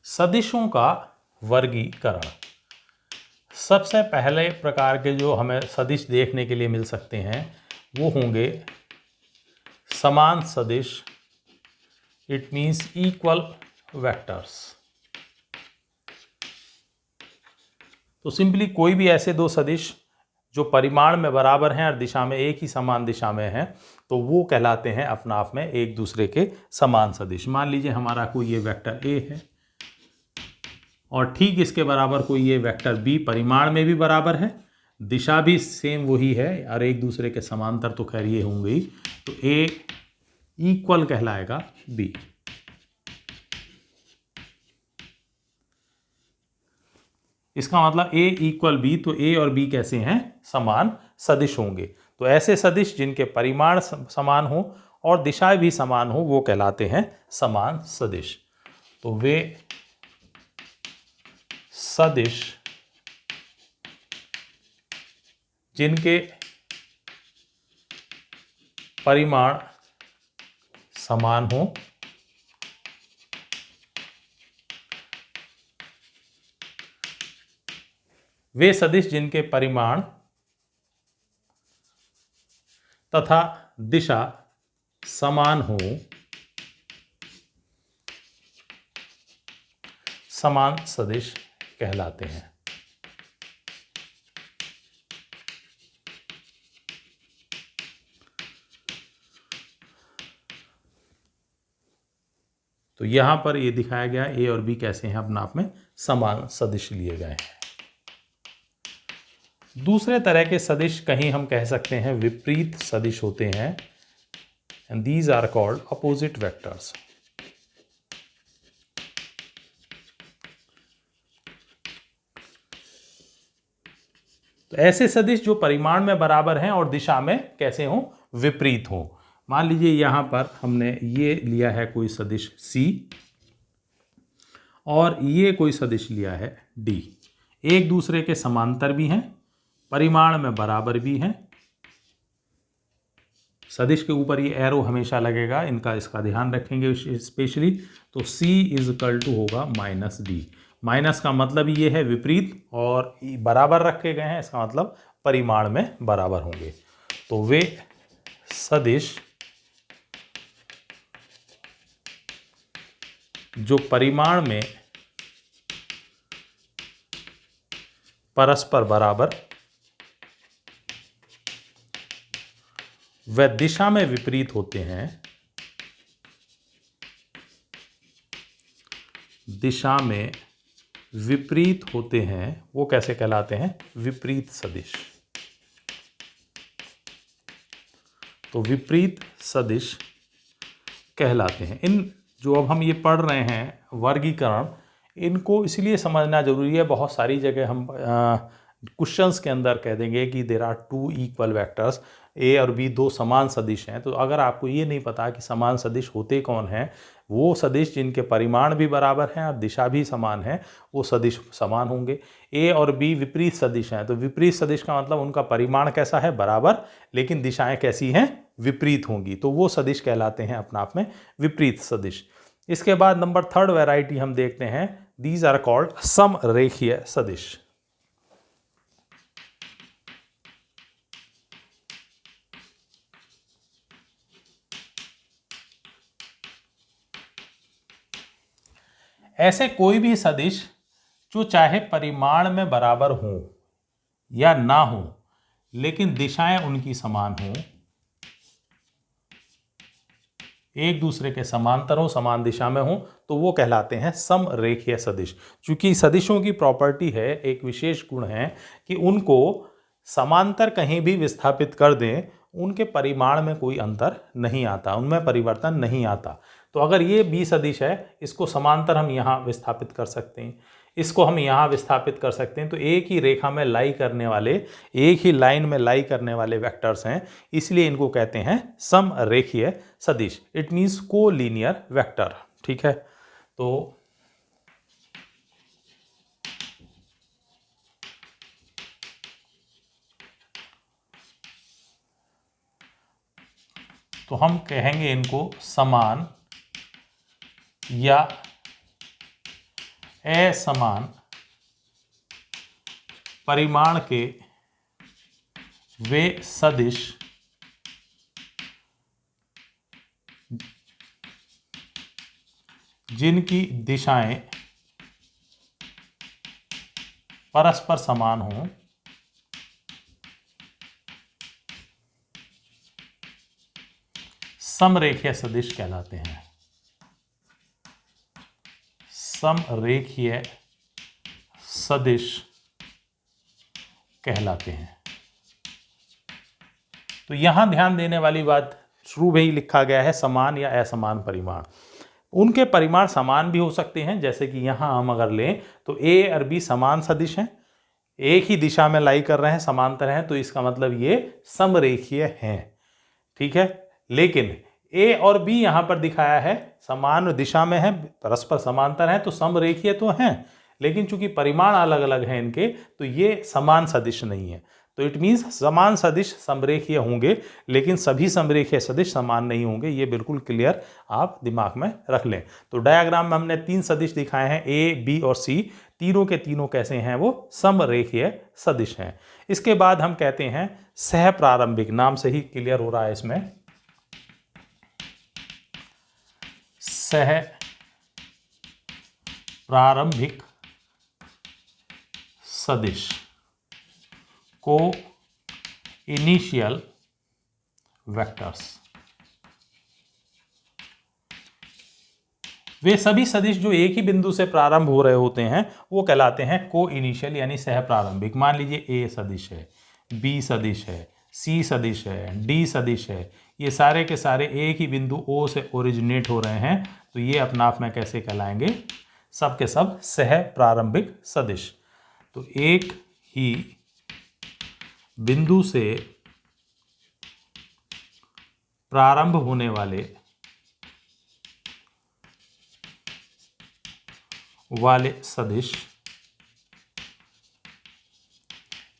सदिशों का वर्गीकरण। सबसे पहले प्रकार के जो हमें सदिश देखने के लिए मिल सकते हैं वो होंगे समान सदिश, इट मीन्स इक्वल वेक्टर्स। तो सिंपली कोई भी ऐसे दो सदिश जो परिमाण में बराबर हैं और दिशा में एक ही समान दिशा में हैं तो वो कहलाते हैं अपना आप में एक दूसरे के समान सदिश। मान लीजिए हमारा कोई ये वेक्टर ए है और ठीक इसके बराबर कोई ये वेक्टर बी परिमाण में भी बराबर है, दिशा भी सेम वही है और एक दूसरे के समांतर तो खैर ये होंगे ही, तो ए इक्वल कहलाएगा बी। इसका मतलब ए इक्वल बी, तो ए और बी कैसे हैं? समान सदिश होंगे। तो ऐसे सदिश जिनके परिमाण समान हो और दिशा भी समान हो वो कहलाते हैं समान सदिश। तो वे सदिश जिनके परिमाण समान हो वे सदिश जिनके परिमाण तथा दिशा समान हो समान सदिश कहलाते हैं। तो यहां पर ये दिखाया गया ए और बी कैसे हैं अपने आप में समान सदिश लिए गए हैं। दूसरे तरह के सदिश कहीं हम कह सकते हैं विपरीत सदिश होते हैं, and these are called opposite vectors. तो ऐसे सदिश जो परिमाण में बराबर हैं और दिशा में कैसे हों? विपरीत हों। मान लीजिए यहां पर हमने ये लिया है कोई सदिश C और ये कोई सदिश लिया है D। एक दूसरे के समांतर भी हैं, परिमाण में बराबर भी हैं। सदिश के ऊपर ये एरो हमेशा लगेगा, इसका ध्यान रखेंगे स्पेशली। तो C इज इक्वल टू होगा माइनस D। माइनस का मतलब ये है विपरीत और बराबर रखे गए हैं, इसका मतलब परिमाण में बराबर होंगे। तो वे सदिश जो परिमाण में परस्पर बराबर व दिशा में विपरीत होते हैं, दिशा में विपरीत होते हैं वो कैसे कहलाते हैं? विपरीत सदिश। तो विपरीत सदिश कहलाते हैं। इन जो अब हम ये पढ़ रहे हैं वर्गीकरण, इनको इसलिए समझना जरूरी है। बहुत सारी जगह हम क्वेश्चंस के अंदर कह देंगे कि there are two equal vectors, A और बी दो समान सदिश हैं। तो अगर आपको ये नहीं पता कि समान सदिश होते कौन हैं, वो सदिश जिनके परिमाण भी बराबर हैं और दिशा भी समान है वो सदिश समान होंगे। ए और बी विपरीत सदिश हैं, तो विपरीत सदिश का मतलब उनका परिमाण कैसा है? बराबर, लेकिन दिशाएं कैसी हैं? विपरीत होंगी। तो वो सदिश कहलाते हैं अपने आप में विपरीत सदिश। इसके बाद नंबर थर्ड वैरायटी हम देखते हैं, दीज आर कॉल्ड समरेखीय सदिश। ऐसे कोई भी सदिश जो चाहे परिमाण में बराबर हो या ना हो लेकिन दिशाएं उनकी समान हो, एक दूसरे के समांतर हो, समान दिशा में हो, तो वो कहलाते हैं समरेखीय सदिश। क्योंकि सदिशों की प्रॉपर्टी है, एक विशेष गुण है कि उनको समांतर कहीं भी विस्थापित कर दें, उनके परिमाण में कोई अंतर नहीं आता, उनमें परिवर्तन नहीं आता। तो अगर ये बी सदिश है, इसको समांतर हम यहाँ विस्थापित कर सकते हैं, इसको हम यहाँ विस्थापित कर सकते हैं। तो एक ही रेखा में लाई करने वाले, एक ही लाइन में लाई करने वाले वेक्टर्स हैं, इसलिए इनको कहते हैं समरेखीय सदिश। It means collinear vector. ठीक है, तो हम कहेंगे इनको समान या असमान परिमाण के वे सदिश जिनकी दिशाएं परस्पर समान हों समरेखीय सदिश कहलाते हैं। समरेखीय सदिश कहलाते हैं। तो यहां ध्यान देने वाली बात, शुरू में ही लिखा गया है समान या असमान परिमाण। उनके परिमाण समान भी हो सकते हैं, जैसे कि यहां हम अगर लें तो ए और बी समान सदिश हैं, एक ही दिशा में लाई कर रहे हैं, समांतर हैं, तो इसका मतलब ये समरेखीय हैं। ठीक है, लेकिन ए और बी यहां पर दिखाया है समान दिशा में है, परस्पर समांतर हैं, तो समरेखीय तो हैं, लेकिन चूंकि परिमाण अलग अलग हैं इनके, तो ये समान सदिश नहीं है। तो इट मीन्स समान सदिश समरेखीय होंगे, लेकिन सभी समरेखीय सदिश समान नहीं होंगे। ये बिल्कुल क्लियर आप दिमाग में रख लें। तो डायग्राम में हमने 3 सदिश दिखाए हैं, ए, बी और सी। तीनों के तीनों कैसे हैं? वो समरेखीय सदिश हैं। इसके बाद हम कहते हैं सह प्रारंभिक, नाम से ही क्लियर हो रहा है इसमें, सह प्रारंभिक सदिश को इनिशियल वेक्टर्स। वे सभी सदिश जो एक ही बिंदु से प्रारंभ हो रहे होते हैं वो कहलाते हैं को इनिशियल यानी सह प्रारंभिक। मान लीजिए ए सदिश है, बी सदिश है, सी सदिश है, डी सदिश है, ये सारे के सारे एक ही बिंदु ओ से ओरिजिनेट हो रहे हैं, तो ये अपना आप में कैसे कहलाएंगे? सब के सब सह प्रारंभिक सदिश। तो एक ही बिंदु से प्रारंभ होने वाले सदिश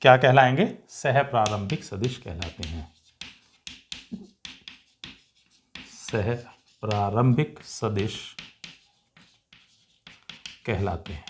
क्या कहलाएंगे? सह प्रारंभिक सदिश कहलाते हैं। सह प्रारंभिक सदिश कहलाते हैं।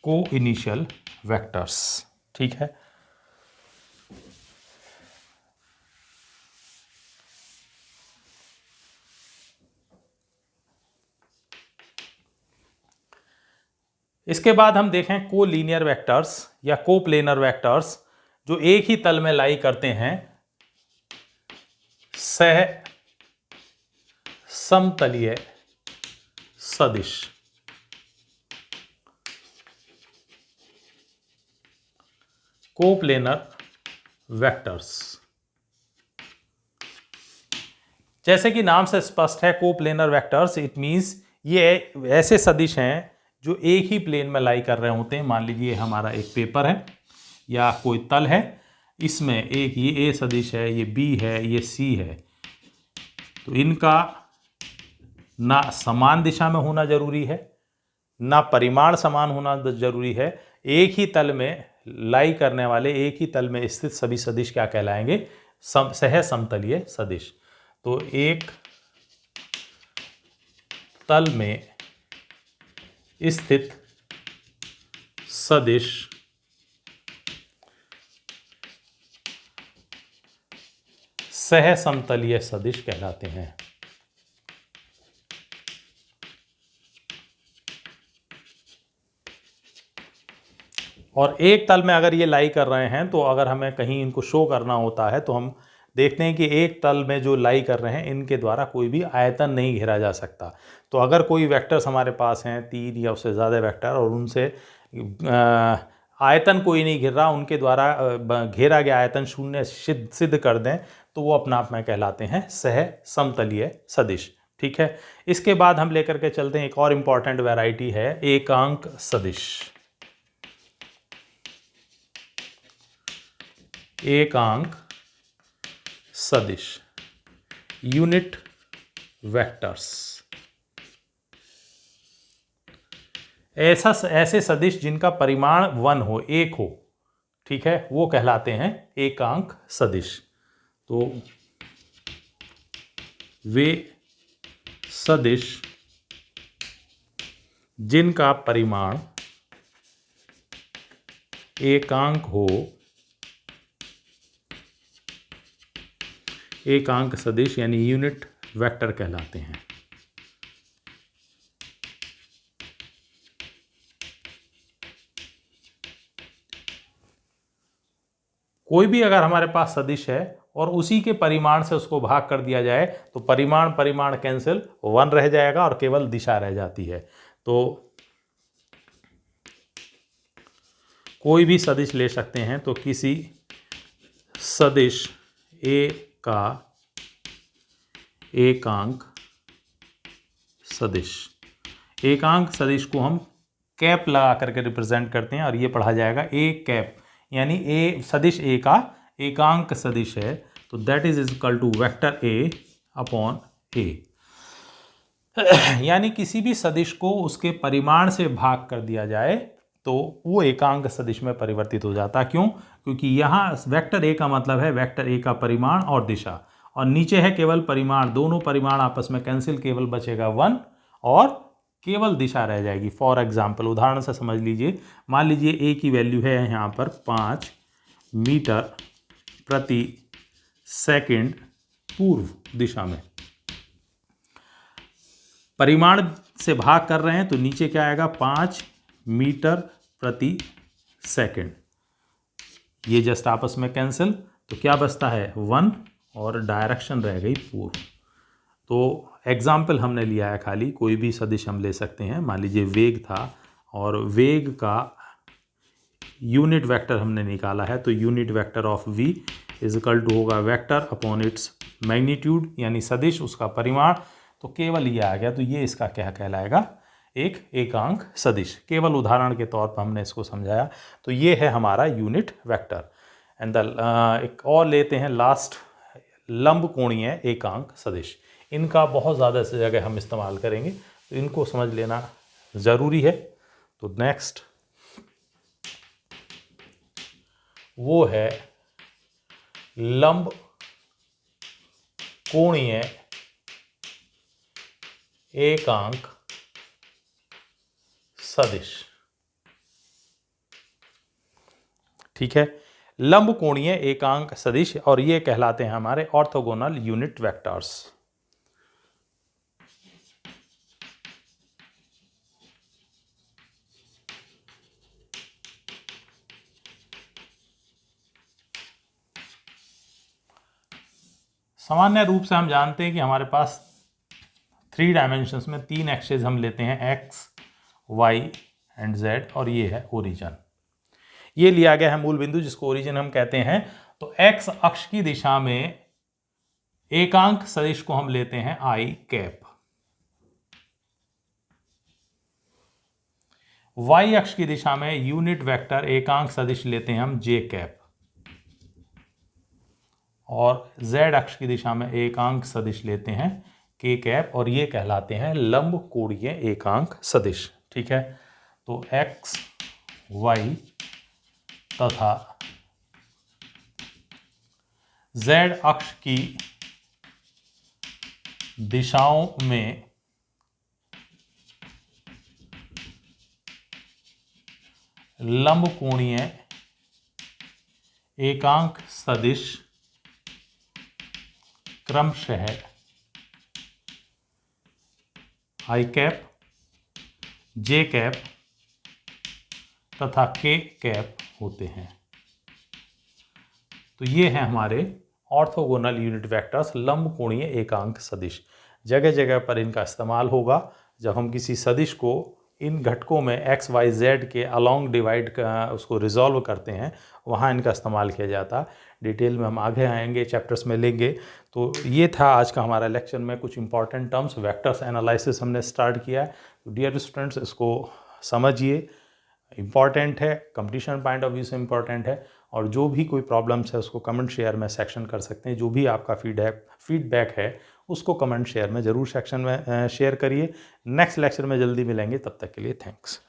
को इनिशियल वेक्टर्स। ठीक है, इसके बाद हम देखें को लीनियर वेक्टर्स या को प्लेनर वेक्टर्स, जो एक ही तल में लाई करते हैं सह समतलीय सदिश। को प्लेनर वेक्टर्स, जैसे कि नाम से स्पष्ट है को प्लेनर वेक्टर्स, इट मींस ये ऐसे सदिश हैं जो एक ही प्लेन में लाई कर रहे होते हैं। मान लीजिए हमारा एक पेपर है या कोई तल है, इसमें एक ये ए सदिश है, ये बी है, ये सी है, तो इनका ना समान दिशा में होना जरूरी है, ना परिमाण समान होना जरूरी है। एक ही तल में लाई करने वाले, एक ही तल में स्थित सभी सदिश क्या कहलाएंगे? सह समतलीय सदिश। तो एक तल में स्थित सदिश सह समतलीय सदिश कहलाते हैं। और एक तल में अगर ये लाई कर रहे हैं, तो अगर हमें कहीं इनको शो करना होता है तो हम देखते हैं कि एक तल में जो लाई कर रहे हैं इनके द्वारा कोई भी आयतन नहीं घेरा जा सकता। तो अगर कोई वेक्टर्स हमारे पास हैं, 3 या उससे ज़्यादा वेक्टर, और उनसे आयतन कोई नहीं घिर रहा, उनके द्वारा घेरा गया आयतन शून्य सिद्ध कर दें, तो वो अपना आप में कहलाते हैं सह समतलीय सदिश। ठीक है, इसके बाद हम लेकर के चलते हैं एक और इम्पॉर्टेंट वैरायटी है एकांक सदिश। एकांक सदिश, यूनिट वेक्टर्स। ऐसे सदिश जिनका परिमाण 1 हो, 1 हो, ठीक है, वो कहलाते हैं एकांक सदिश। तो वे सदिश जिनका परिमाण एकांक हो, एकांक सदिश यानी यूनिट वेक्टर कहलाते हैं। कोई भी अगर हमारे पास सदिश है और उसी के परिमाण से उसको भाग कर दिया जाए तो परिमाण परिमाण कैंसिल, 1 रह जाएगा और केवल दिशा रह जाती है। तो कोई भी सदिश ले सकते हैं। तो किसी सदिश ए का एकांक सदिश, एकांक सदिश को हम कैप लगा करके रिप्रेजेंट करते हैं और ये पढ़ा जाएगा ए कैप, यानी ए सदिश ए का एकांक सदिश है तो that is equal to vector A upon A. यानी किसी भी सदिश को उसके परिमाण से भाग कर दिया जाए तो वो एकांक सदिश में परिवर्तित हो जाता है। क्यों? क्योंकि यहाँ वेक्टर ए का मतलब है वेक्टर ए का परिमाण और दिशा, और नीचे है केवल परिमाण, दोनों परिमाण आपस में कैंसिल, केवल बचेगा 1 और केवल दिशा रह जाएगी। फॉर एग्जाम्पल उदाहरण से समझ लीजिए, मान लीजिए ए की वैल्यू है यहाँ पर 5 मीटर प्रति सेकंड पूर्व दिशा में, परिमाण से भाग कर रहे हैं तो नीचे क्या आएगा 5 मीटर प्रति सेकंड, ये जस्ट आपस में कैंसिल, तो क्या बचता है 1 और डायरेक्शन रह गई पूर्व। तो एग्जाम्पल हमने लिया है खाली, कोई भी सदिश हम ले सकते हैं। मान लीजिए वेग था और वेग का यूनिट वेक्टर हमने निकाला है, तो unit vector of v is equal to होगा वेक्टर अपॉन इट्स मैग्नीट्यूड, यानी सदिश उसका परिमाण, तो केवल ये आ गया। तो ये इसका क्या कहलाएगा, एक एकांक सदिश। केवल उदाहरण के तौर पर हमने इसको समझाया। तो ये है हमारा यूनिट वेक्टर। एंड एक और लेते हैं लास्ट, लंबकोणीय एकांक सदिश। इनका बहुत ज़्यादा जगह हम इस्तेमाल करेंगे तो इनको समझ लेना ज़रूरी है। तो नेक्स्ट वो है लंब कोणीय एकांक सदिश। ठीक है, लंब कोणीय एकांक सदिश, और ये कहलाते हैं हमारे ऑर्थोगोनल यूनिट वेक्टर्स। सामान्य रूप से हम जानते हैं कि हमारे पास 3 डायमेंशंस में 3 एक्सेस हम लेते हैं, एक्स, वाई एंड जेड, और ये है ओरिजिन। ये लिया गया है मूल बिंदु जिसको ओरिजिन हम कहते हैं। तो एक्स अक्ष की दिशा में एकांक सदिश को हम लेते हैं आई कैप, वाई अक्ष की दिशा में यूनिट वेक्टर एकांक सदिश लेते हैं हम जे कैप, और z अक्ष की दिशा में एकांक सदिश लेते हैं k कैप, और ये कहलाते हैं लंब कोणीय एकांक सदिश। ठीक है, तो x, y तथा z अक्ष की दिशाओं में लंब कोणीय एकांक सदिश क्रमशः आई कैप, जे कैप तथा के कैप होते हैं। तो ये हैं हमारे ऑर्थोगोनल यूनिट वेक्टर्स, लंब कोणीय एकांक सदिश। जगह जगह पर इनका इस्तेमाल होगा जब हम किसी सदिश को इन घटकों में x, y, z के अलोंग डिवाइड का उसको रिजॉल्व करते हैं, वहाँ इनका इस्तेमाल किया जाता है। डिटेल में हम आगे आएंगे, चैप्टर्स में लेंगे। तो ये था आज का हमारा लेक्चर में कुछ इंपॉर्टेंट टर्म्स, वेक्टर्स एनालिसिस हमने स्टार्ट किया है। तो डियर स्टूडेंट्स, इसको समझिए, इम्पॉर्टेंट है, कंपटीशन पॉइंट ऑफ व्यू से इम्पॉर्टेंट है। और जो भी कोई प्रॉब्लम्स है उसको कमेंट शेयर में सेक्शन कर सकते हैं। जो भी आपका फीडबैक है उसको कमेंट शेयर में ज़रूर सेक्शन में शेयर करिए। नेक्स्ट लेक्चर में जल्दी मिलेंगे, तब तक के लिए थैंक्स।